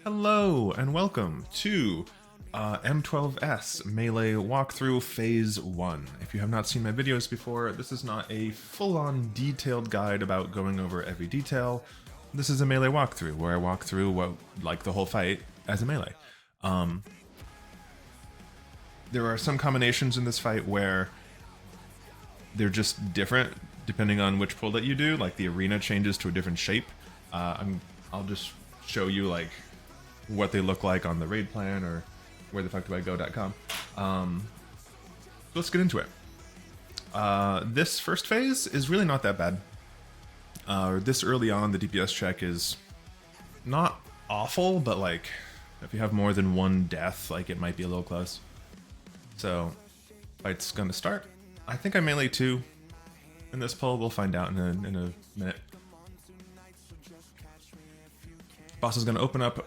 Hello and welcome to M12S Melee Walkthrough Phase 1. If you have not seen my videos before, this is not a full-on detailed guide about going over every detail. This is a melee walkthrough where I walk through like the whole fight as a melee. There are some combinations in this fight where they're just different depending on which pull that you do. Like the arena changes to a different shape. I'll just show you like what they look like on the raid plan or where the fuck do I go.com. Let's get into it. This first phase is really not that bad. This early on, the DPS check is not awful, but like if you have more than one death, like it might be a little close. So fight's gonna start. I think I melee 2 in this pull. We'll find out in a minute. Boss is gonna open up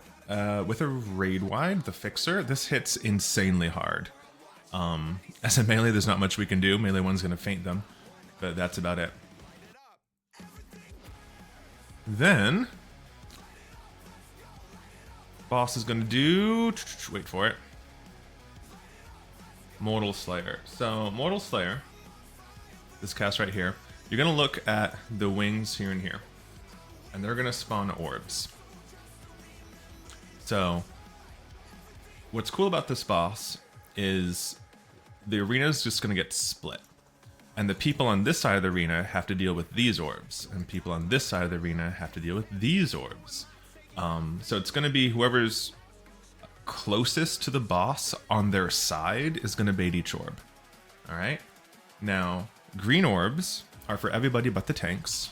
with a raid wide, the Fixer. This hits insanely hard. As a melee, there's not much we can do. Melee 1's gonna feint them, but that's about it. Then, boss is gonna do, wait for it, Mortal Slayer. So, Mortal Slayer, this cast right here, you're gonna look at the wings here and here, and they're gonna spawn orbs. So, what's cool about this boss is the arena is just going to get split. And the people on this side of the arena have to deal with these orbs. And people on this side of the arena have to deal with these orbs. So it's going to be whoever's closest to the boss on their side is going to bait each orb. Alright? Now, green orbs are for everybody but the tanks.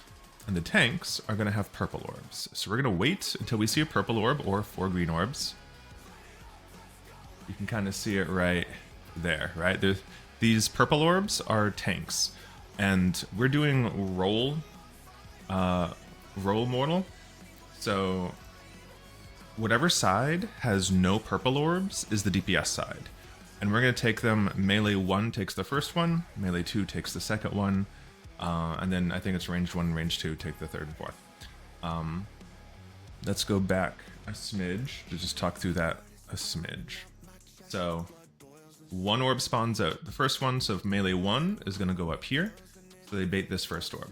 And the tanks are going to have purple orbs. So we're going to wait until we see a purple orb or 4 green orbs. You can kind of see it right there, right? These purple orbs are tanks. And we're doing roll mortal. So whatever side has no purple orbs is the DPS side. And we're going to take them, melee 1 takes the first one, melee 2 takes the second one, and then I think it's range 1 and range 2 take the third and fourth. Let's go back a smidge to just talk through that a smidge. So, 1 orb spawns out. The first one, so if melee 1 is going to go up here, so they bait this first orb.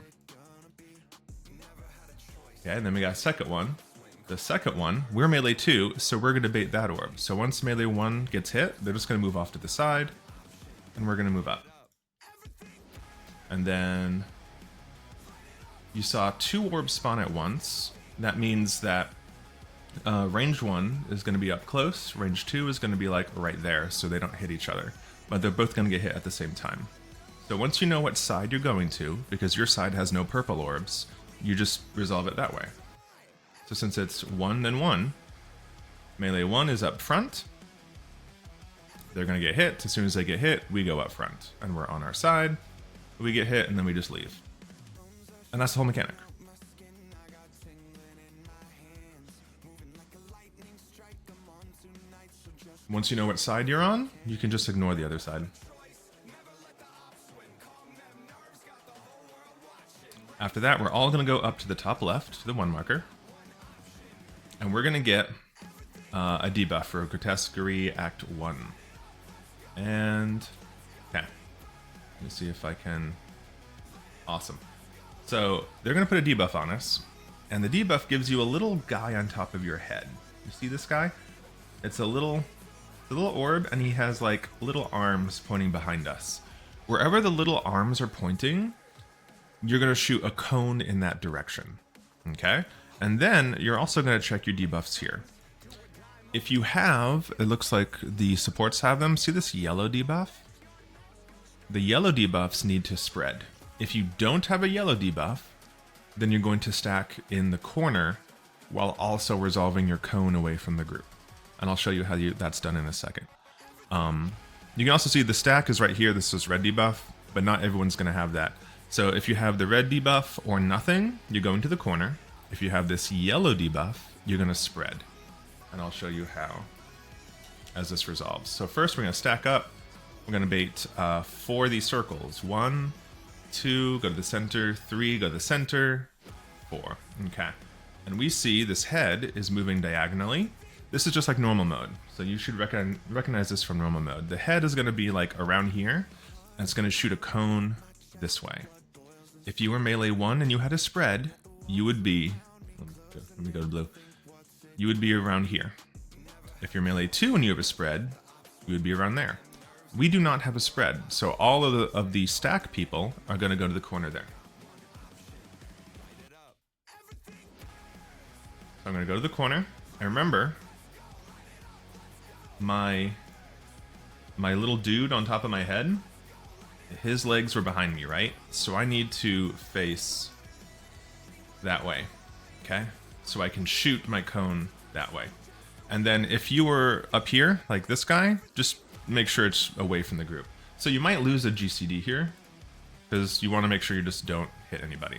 Okay, and then we got a second one. The second one, we're melee 2, so we're going to bait that orb. So once melee 1 gets hit, they're just going to move off to the side, and we're going to move up. And then you saw 2 orbs spawn at once. That means that range 1 is going to be up close, range 2 is going to be like right there, so they don't hit each other. But they're both going to get hit at the same time. So once you know what side you're going to, because your side has no purple orbs, you just resolve it that way. So since it's 1 and 1, melee 1 is up front. They're going to get hit. As soon as they get hit, we go up front. And we're on our side. We get hit, and then we just leave. And that's the whole mechanic. Once you know what side you're on, you can just ignore the other side. After that, we're all going to go up to the top left, to the 1 marker. And we're going to get a debuff for Grotesquerie Act 1. And, okay. Let me see if I can... Awesome. So, they're going to put a debuff on us. And the debuff gives you a little guy on top of your head. You see this guy? It's a little orb, and he has like little arms pointing behind us. Wherever the little arms are pointing, you're going to shoot a cone in that direction. Okay? And then you're also going to check your debuffs here. If you have, it looks like the supports have them. See this yellow debuff? The yellow debuffs need to spread. If you don't have a yellow debuff, then you're going to stack in the corner while also resolving your cone away from the group. And I'll show you how that's done in a second. You can also see the stack is right here. This is red debuff, but not everyone's going to have that. So if you have the red debuff or nothing, you go into the corner. If you have this yellow debuff, you're going to spread. And I'll show you how as this resolves. So first we're going to stack up. We're going to bait 4 of these circles. 1, 2, go to the center, 3, go to the center, 4. Okay. And we see this head is moving diagonally. This is just like normal mode, so you should recognize this from normal mode. The head is going to be like around here, and it's going to shoot a cone this way. If you were melee 1 and you had a spread, you would be... Let me go to blue. You would be around here. If you're melee 2 and you have a spread, you would be around there. We do not have a spread, so all of the stack people are going to go to the corner there. So I'm going to go to the corner. And remember, my little dude on top of my head, his legs were behind me, right? So I need to face that way, okay? So I can shoot my cone that way. And then if you were up here, like this guy, just make sure it's away from the group. So you might lose a GCD here, because you want to make sure you just don't hit anybody.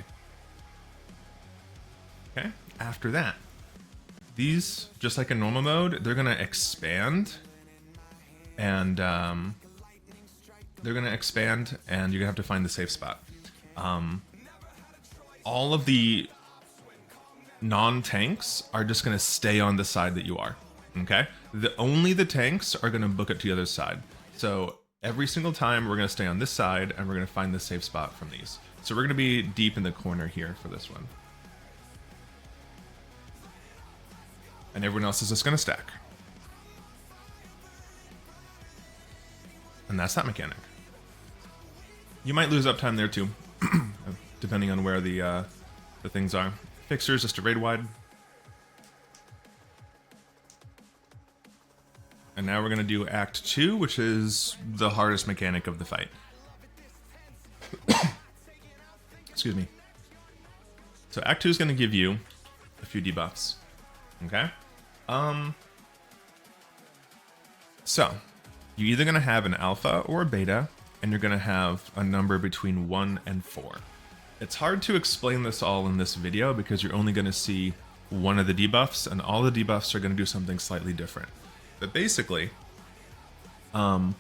Okay, after that, these, just like in normal mode, they're going to expand. And you're going to have to find the safe spot. All of the non-tanks are just going to stay on the side that you are, okay? Only the tanks are going to book it to the other side. So every single time we're going to stay on this side, and we're going to find the safe spot from these. So we're going to be deep in the corner here for this one. And everyone else is just going to stack. And that's that mechanic. You might lose uptime there too, depending on where the things are. Fixers just a raid wide. And now we're going to do Act 2, which is the hardest mechanic of the fight. Excuse me. So Act 2 is going to give you a few debuffs. Okay? So, you're either going to have an alpha or a beta, and you're going to have a number between 1 and 4. It's hard to explain this all in this video because you're only going to see one of the debuffs, and all the debuffs are going to do something slightly different. But basically, you're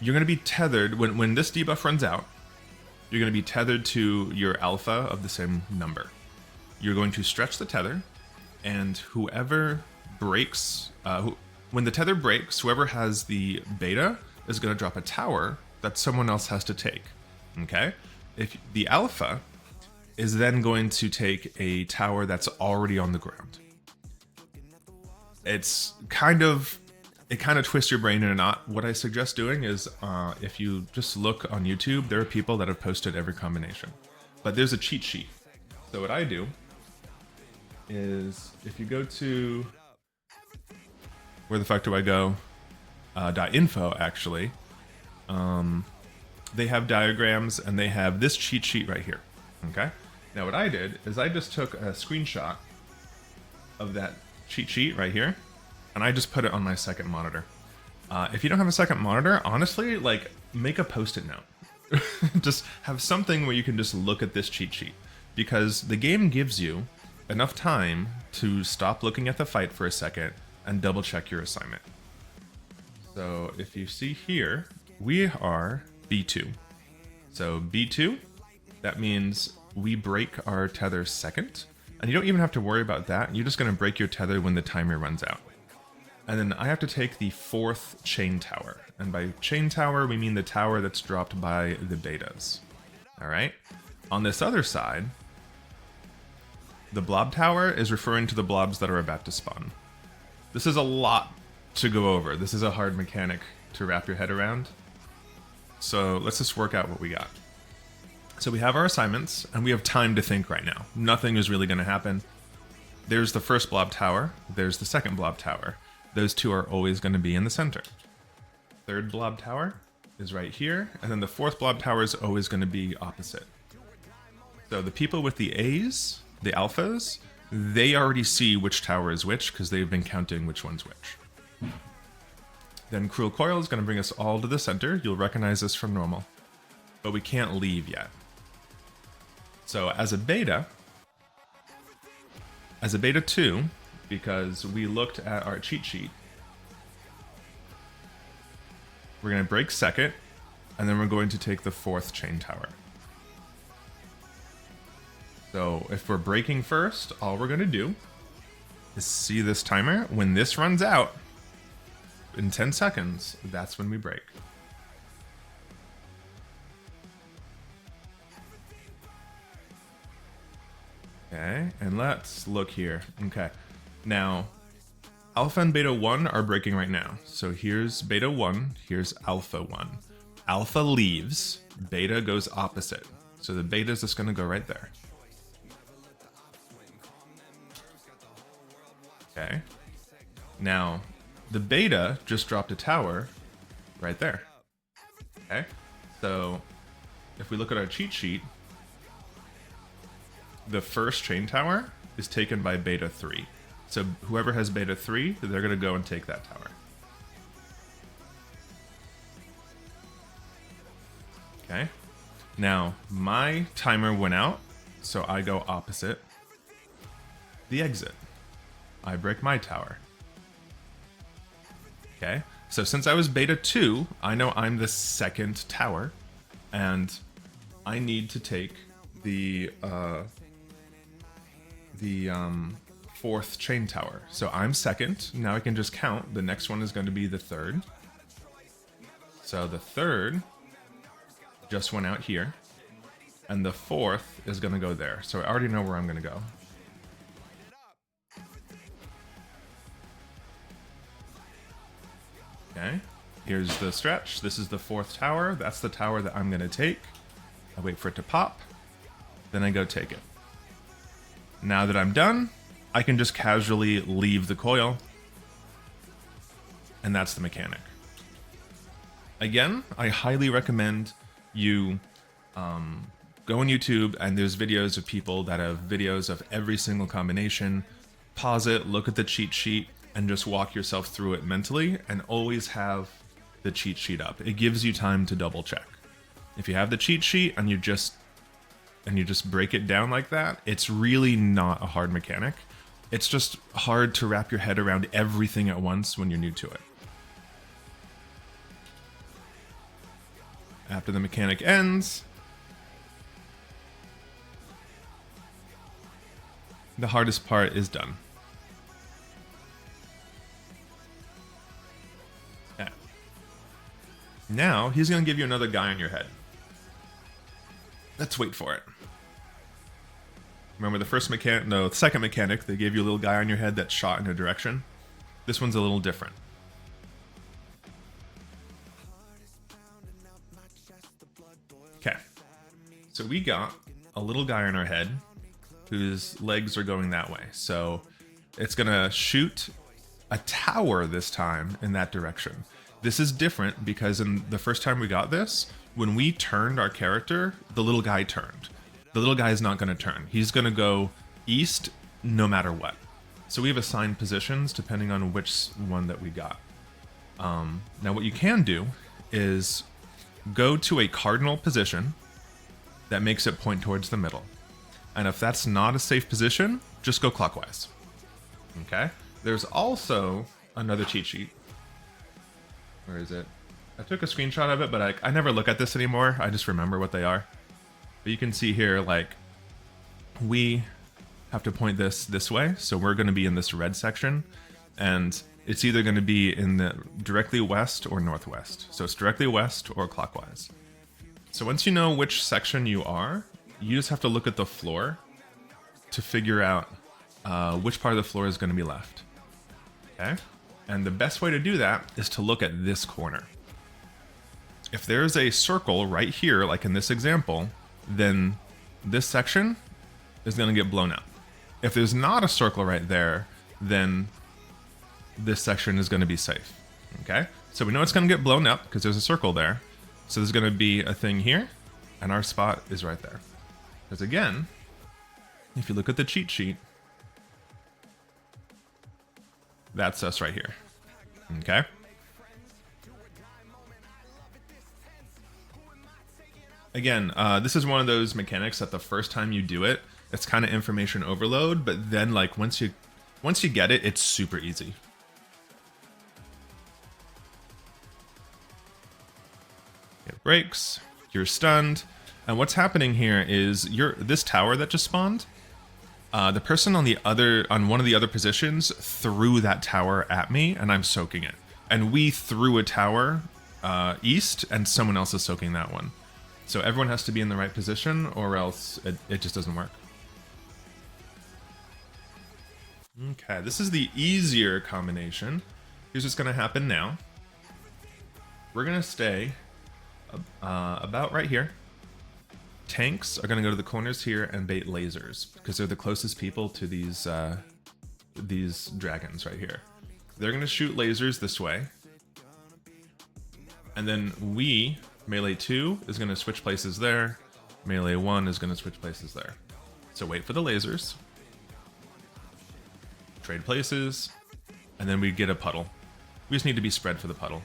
going to be tethered, when this debuff runs out, you're going to be tethered to your alpha of the same number. You're going to stretch the tether, and whoever breaks, when the tether breaks, whoever has the beta is going to drop a tower that someone else has to take, okay? If the alpha is then going to take a tower that's already on the ground. It kind of twists your brain in a knot. What I suggest doing is, if you just look on YouTube, there are people that have posted every combination. But there's a cheat sheet. So what I do is, if you go to, where the fuck do I go? .info, actually. They have diagrams, and they have this cheat sheet right here. Okay? Now what I did is I just took a screenshot of that cheat sheet right here, and I just put it on my second monitor. If you don't have a second monitor, honestly, like, make a post-it note. Just have something where you can just look at this cheat sheet, because the game gives you enough time to stop looking at the fight for a second and double check your assignment. So if you see here, we are B2. So B2, that means we break our tether second. And you don't even have to worry about that. You're just going to break your tether when the timer runs out. And then I have to take the 4th chain tower. And by chain tower, we mean the tower that's dropped by the betas. Alright? On this other side, the blob tower is referring to the blobs that are about to spawn. This is a lot to go over. This is a hard mechanic to wrap your head around. So let's just work out what we got. So we have our assignments, and we have time to think right now. Nothing is really going to happen. There's the first blob tower. There's the second blob tower. Those two are always going to be in the center. Third blob tower is right here, and then the 4th blob tower is always going to be opposite. So the people with the A's, the alphas, they already see which tower is which because they've been counting which one's which. Then Cruel Coil is going to bring us all to the center. You'll recognize this from normal. But we can't leave yet. So as a beta 2, because we looked at our cheat sheet, we're going to break second, and then we're going to take the 4th chain tower. So if we're breaking first, all we're going to do is see this timer. When this runs out in 10 seconds, that's when we break. Okay, and let's look here. Okay, now alpha and beta 1 are breaking right now. So here's beta 1, here's alpha 1. Alpha leaves, beta goes opposite. So the beta is just going to go right there. Okay. Now, the beta just dropped a tower right there. Okay. So if we look at our cheat sheet, the first chain tower is taken by beta 3. So whoever has beta 3, they're going to go and take that tower. Okay. Now, my timer went out, so I go opposite the exit. I break my tower. Okay. So since I was beta 2, I know I'm the second tower, and I need to take the fourth chain tower. So I'm second. Now I can just count. The next one is going to be the third. So the third just went out here, and the fourth is going to go there. So I already know where I'm going to go. Okay, here's the stretch. This is the fourth tower. That's the tower that I'm going to take. I wait for it to pop, then I go take it. Now that I'm done, I can just casually leave the coil, and that's the mechanic. Again, I highly recommend you go on YouTube, and there's videos of people that have videos of every single combination. Pause it, look at the cheat sheet, and just walk yourself through it mentally, and always have the cheat sheet up. It gives you time to double check. If you have the cheat sheet and you just break it down like that, it's really not a hard mechanic. It's just hard to wrap your head around everything at once when you're new to it. After the mechanic ends, the hardest part is done. Yeah. Now, he's going to give you another guy on your head. Let's wait for it. Remember the first mechanic, no, the second mechanic, they gave you a little guy on your head that shot in a direction. This one's a little different. Okay, so we got a little guy on our head whose legs are going that way. So it's gonna shoot a tower this time in that direction. This is different because in the first time we got this, when we turned our character, the little guy turned. The little guy is not going to turn. He's going to go east no matter what. So we have assigned positions depending on which one that we got. Now what you can do is go to a cardinal position that makes it point towards the middle. And if that's not a safe position, just go clockwise. Okay? There's also another cheat sheet. Where is it? I took a screenshot of it, but I never look at this anymore. I just remember what they are. But you can see here, like, we have to point this way. So we're going to be in this red section. And it's either going to be in the directly west or northwest. So it's directly west or clockwise. So once you know which section you are, you just have to look at the floor to figure out which part of the floor is going to be left. Okay? And the best way to do that is to look at this corner. If there's a circle right here, like in this example, then this section is going to get blown up. If there's not a circle right there, then this section is going to be safe. Okay? So we know it's going to get blown up because there's a circle there. So there's going to be a thing here, and our spot is right there. Because again, if you look at the cheat sheet, that's us right here. Okay? Again, this is one of those mechanics that the first time you do it, it's kind of information overload, but then like once you get it, it's super easy. It breaks, you're stunned, and what's happening here is this tower that just spawned, The person on one of the other positions threw that tower at me, and I'm soaking it. And we threw a tower east, and someone else is soaking that one. So everyone has to be in the right position, or else it just doesn't work. Okay, this is the easier combination. Here's what's going to happen now. We're going to stay about right here. Tanks are going to go to the corners here and bait lasers, because they're the closest people to these dragons right here. They're going to shoot lasers this way. And then we, melee 2, is going to switch places there. Melee 1 is going to switch places there. So wait for the lasers. Trade places. And then we get a puddle. We just need to be spread for the puddle.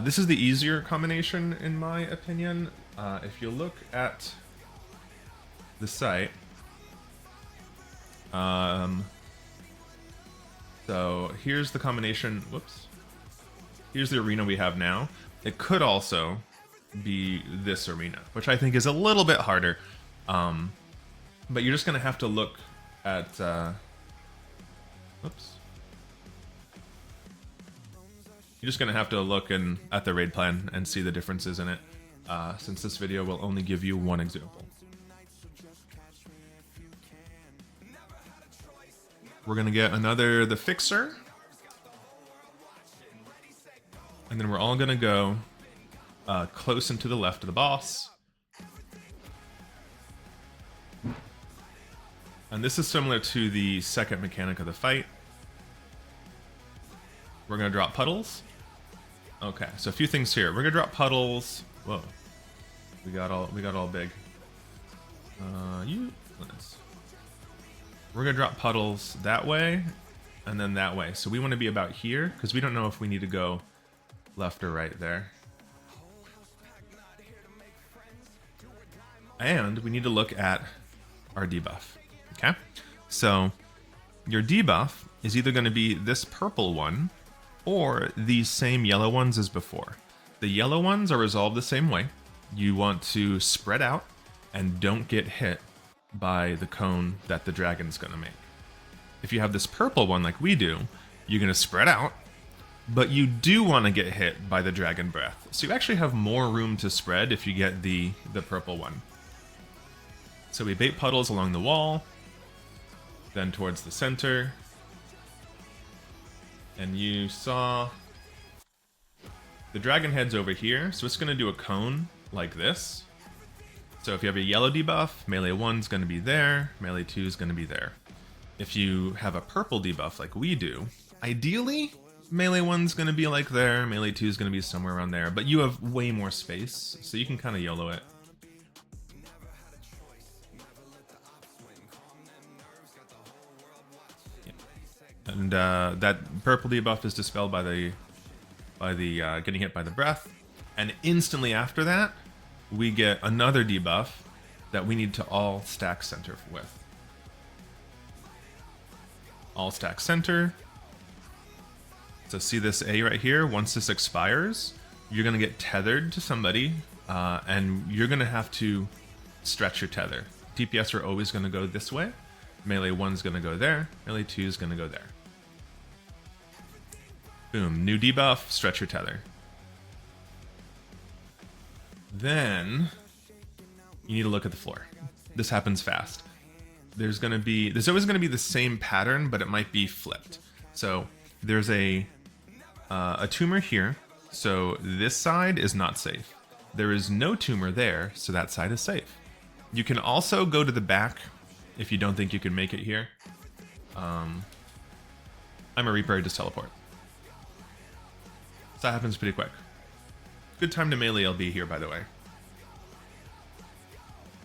This is the easier combination, in my opinion. If you look at the site, so here's the combination. Whoops. Here's the arena we have now. It could also be this arena, which I think is a little bit harder. But you're just going to have to look at... whoops. You're just going to have to look at the raid plan and see the differences in it, since this video will only give you one example. We're going to get the Fixer. And then we're all going to go close and to the left of the boss. And this is similar to the second mechanic of the fight. We're going to drop puddles. Okay, so a few things here. We're going to drop puddles. Whoa. We got all big. We're going to drop puddles that way and then that way. So we want to be about here because we don't know if we need to go left or right there. And we need to look at our debuff. Okay? So your debuff is either going to be this purple one or these same yellow ones as before. The yellow ones are resolved the same way. You want to spread out and don't get hit by the cone that the dragon's going to make. If you have this purple one like we do, you're going to spread out, but you do want to get hit by the dragon breath. So you actually have more room to spread if you get the purple one. So we bait puddles along the wall, then towards the center. And you saw the dragon head's over here, so it's going to do a cone like this. So if you have a yellow debuff, melee 1's going to be there, melee 2 is going to be there. If you have a purple debuff like we do, ideally, melee 1's going to be like there, melee 2 is going to be somewhere around there, but you have way more space, so you can kind of YOLO it. And that purple debuff is dispelled by the getting hit by the breath, and instantly after that, we get another debuff that we need to all stack center with. All stack center. So see this A right here? Once this expires, you're gonna get tethered to somebody, and you're gonna have to stretch your tether. DPS are always gonna go this way. Melee 1's gonna go there. Melee 2 is gonna go there. Boom, new debuff, stretch your tether. Then you need to look at the floor. This happens fast. There's always gonna be the same pattern, but it might be flipped. So there's a tumor here, so this side is not safe. There is no tumor there, so that side is safe. You can also go to the back if you don't think you can make it here. I'm a Reaper, I just teleport. So that happens pretty quick. Good time to melee LB here, by the way.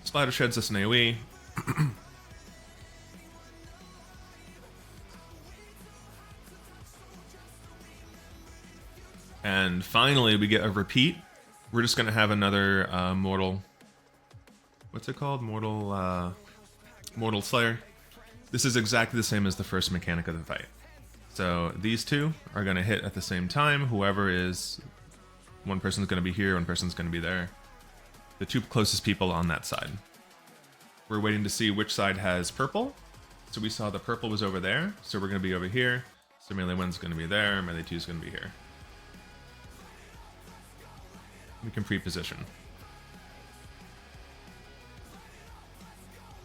Splatter sheds us an AoE. And finally, we get a repeat. We're just going to have another mortal... What's it called? Mortal Slayer. This is exactly the same as the first mechanic of the fight. So these two are going to hit at the same time. Whoever is... One person's going to be here, one person's going to be there. The two closest people on that side. We're waiting to see which side has purple. So we saw the purple was over there, so we're going to be over here. So melee 1's going to be there, melee 2's going to be here. We can pre-position.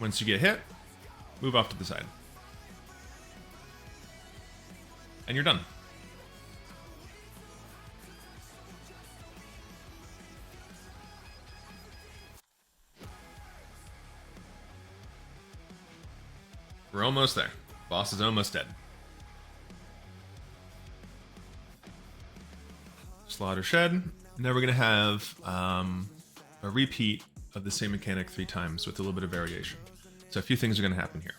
Once you get hit, move off to the side. And you're done. We're almost there. Boss is almost dead. Slaughter Shed. Now we're going to have a repeat of the same mechanic 3 times with a little bit of variation. So a few things are going to happen here.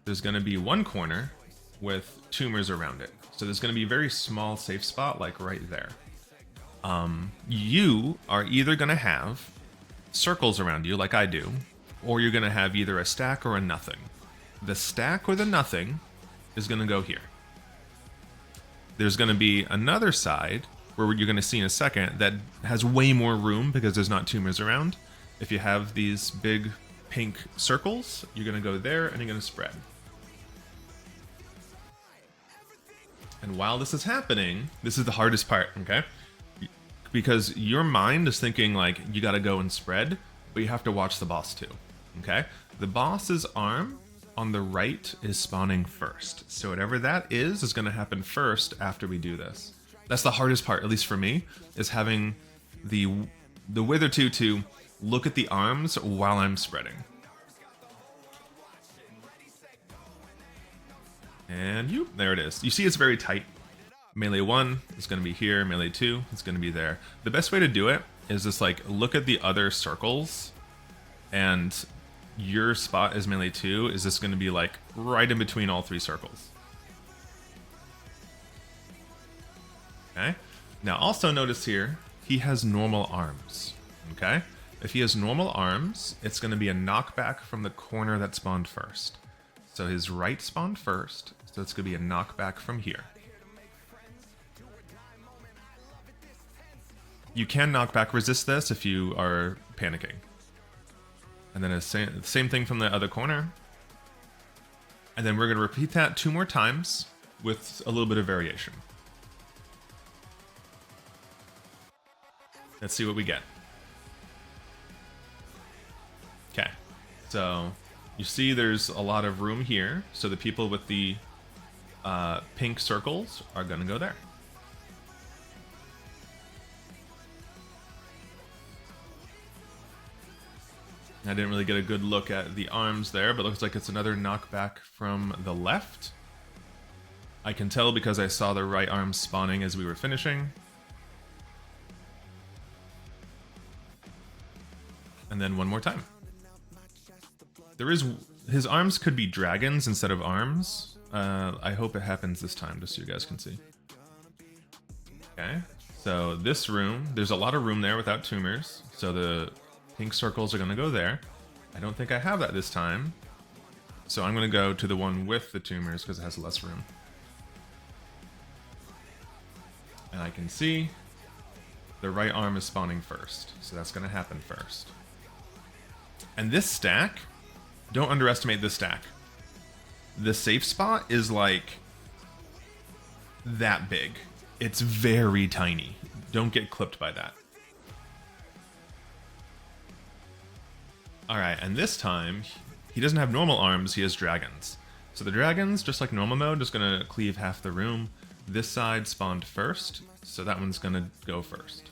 There's going to be one corner with tumors around it. So there's going to be a very small safe spot, like right there. You are either going to have circles around you, like I do, or you're going to have either a stack or a nothing. The stack or the nothing is going to go here. There's going to be another side where you're going to see in a second that has way more room because there's not tumors around. If you have these big pink circles, you're going to go there and you're going to spread. And while this is happening, this is the hardest part, okay? Because your mind is thinking like, you got to go and spread, but you have to watch the boss too, okay? The boss's arm on the right is spawning first. So whatever that is going to happen first after we do this. That's the hardest part, at least for me, is having the Wither 2 to look at the arms while I'm spreading. And there it is. You see it's very tight. Melee 1 is going to be here, melee 2 is going to be there. The best way to do it is just like look at the other circles, and your spot as melee 2 is just going to be like right in between all 3 circles. Okay. Now also notice here, he has normal arms. Okay. If he has normal arms, it's going to be a knockback from the corner that spawned first. So his right spawned first, so it's going to be a knockback from here. You can knockback resist this if you are panicking. And then the same thing from the other corner. And then we're going to repeat that 2 more times with a little bit of variation. Let's see what we get. Okay, so you see there's a lot of room here, so the people with the pink circles are going to go there. I didn't really get a good look at the arms there, but it looks like it's another knockback from the left. I can tell because I saw the right arm spawning as we were finishing. And then one more time. His arms could be dragons instead of arms. I hope it happens this time, just so you guys can see. Okay, so this room, there's a lot of room there without tumors, so the pink circles are going to go there. I don't think I have that this time, so I'm going to go to the one with the tumors because it has less room. And I can see the right arm is spawning first, so that's going to happen first. And this stack, don't underestimate this stack. The safe spot is like that big. It's very tiny. Don't get clipped by that. Alright, and this time, he doesn't have normal arms, he has dragons. So the dragons, just like normal mode, is going to cleave half the room. This side spawned first, so that one's going to go first.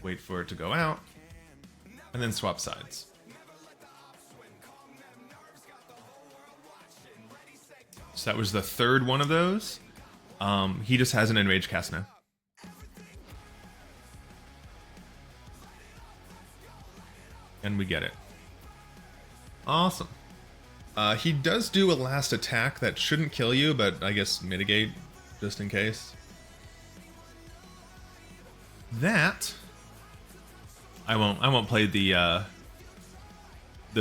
Wait for it to go out, and then swap sides. So that was the third one of those. He just has an enraged cast now. And we get it. Awesome. He does do a last attack that shouldn't kill you, but I guess mitigate just in case. That I won't play the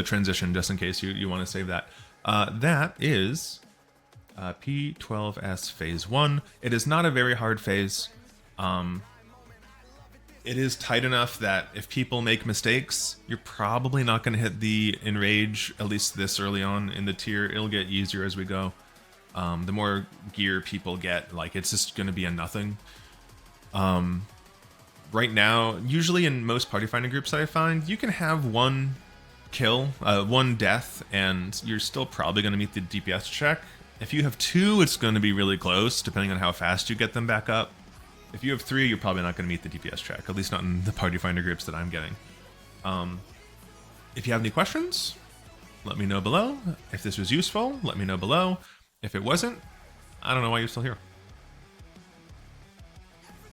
transition just in case you want to save that. That is M12S phase 1. It is not a very hard phase. it is tight enough that if people make mistakes, you're probably not going to hit the enrage, at least this early on in the tier. It'll get easier as we go. The more gear people get, like, it's just going to be a nothing. Right now, usually in most party finder groups that I find, you can have one kill, one death, and you're still probably going to meet the DPS check. If you have two, it's going to be really close, depending on how fast you get them back up. If you have three, you're probably not going to meet the DPS check, at least not in the party finder groups that I'm getting. If you have any questions, let me know below. If this was useful, let me know below. If it wasn't, I don't know why you're still here.